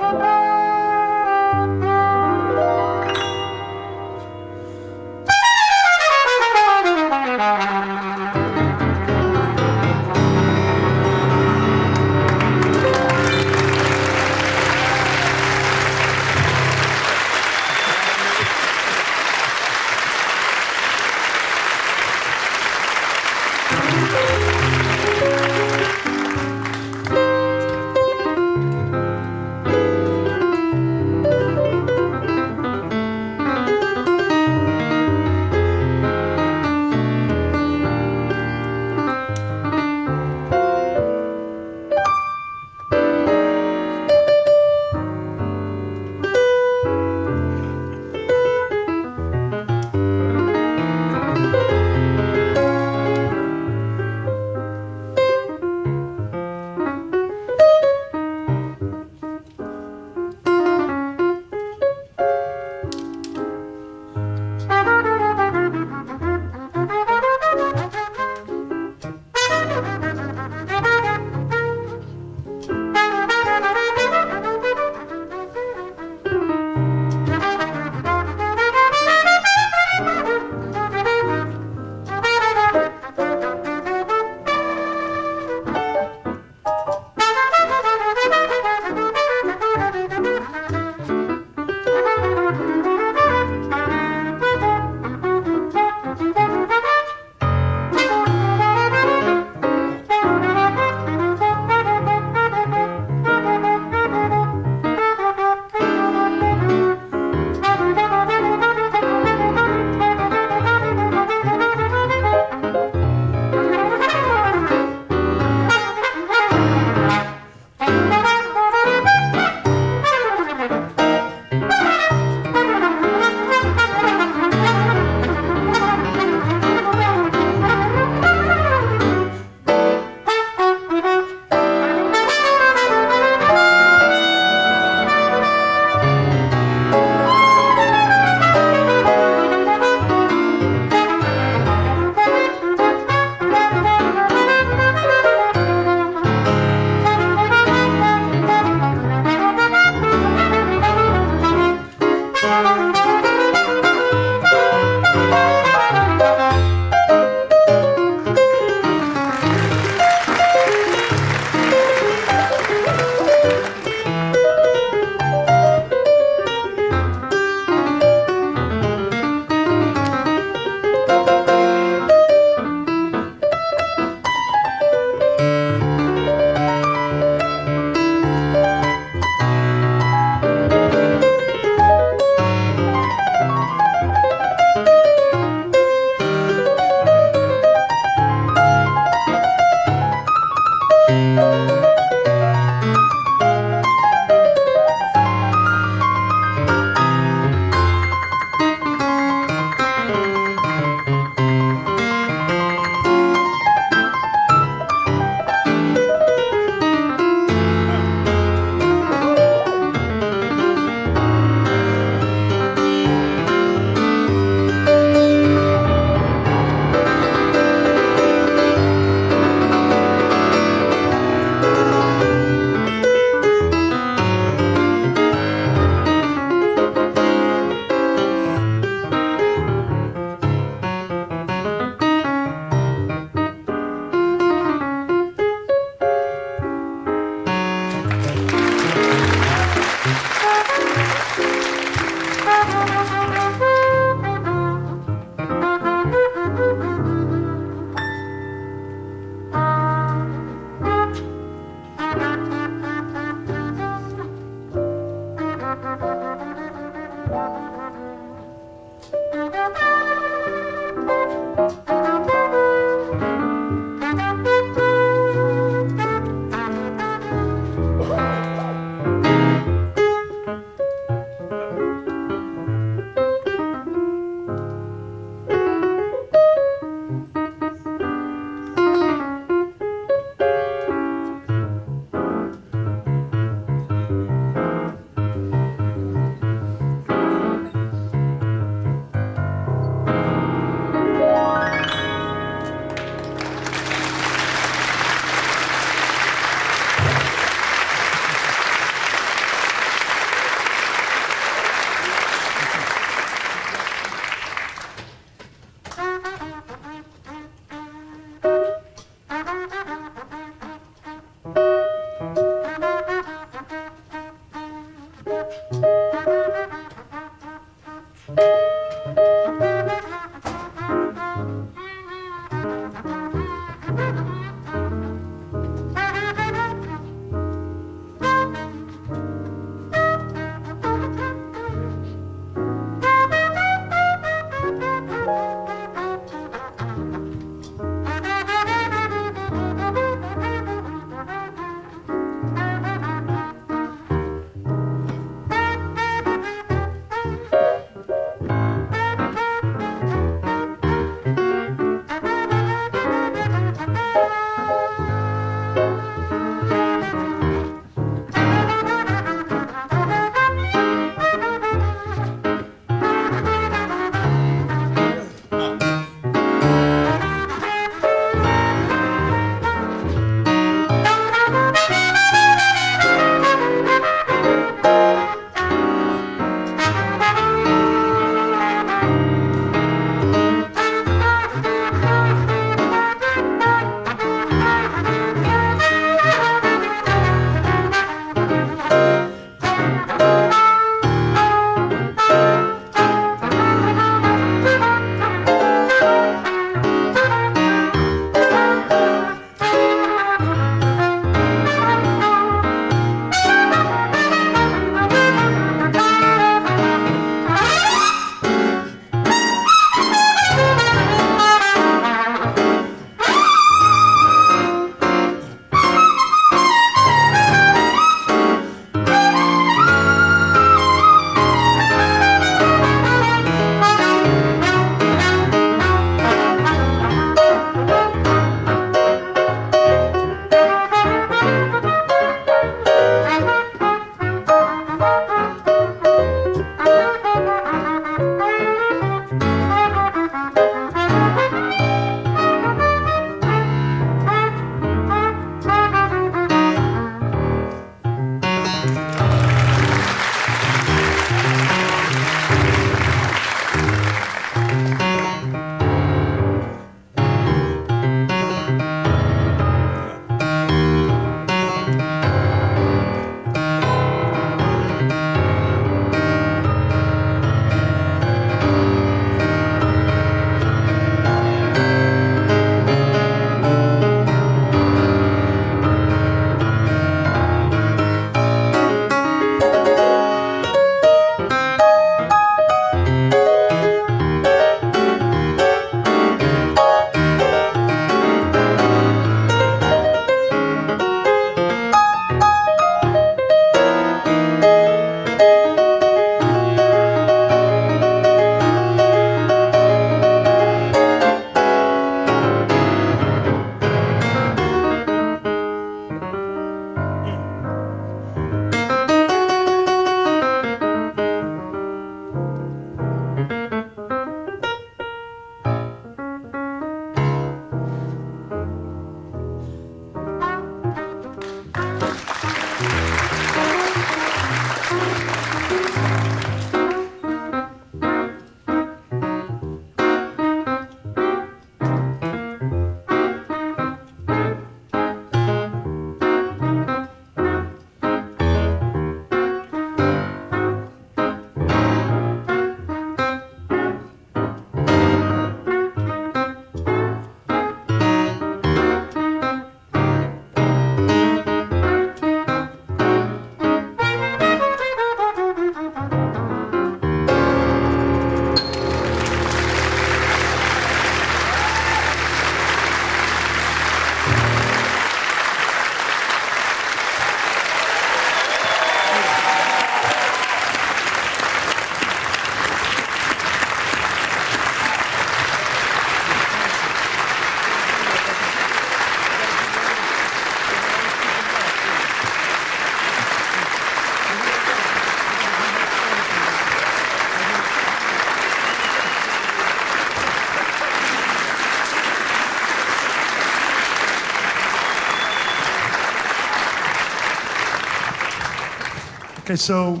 Okay, so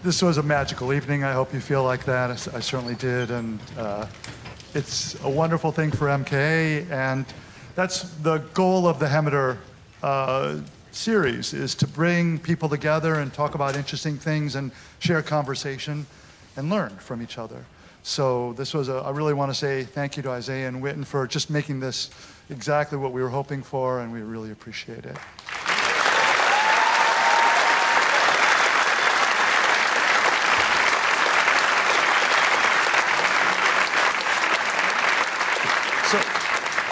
this was a magical evening. I hope you feel like that. I certainly did. And it's a wonderful thing for MKA. And that's the goal of the Hemmeter series, is to bring people together and talk about interesting things and share conversation and learn from each other. So this was I really want to say thank you to Isaiah and Wynton for just making this exactly what we were hoping for, and we really appreciate it.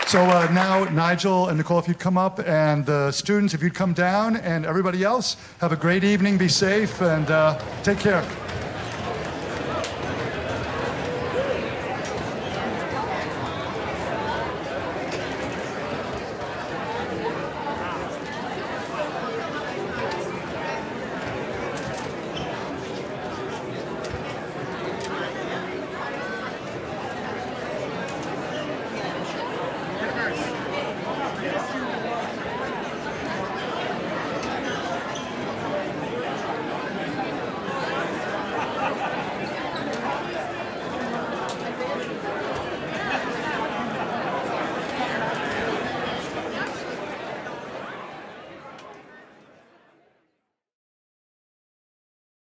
So now, Nigel and Nicole, if you'd come up, and the students, if you'd come down, and everybody else, have a great evening, be safe, and take care.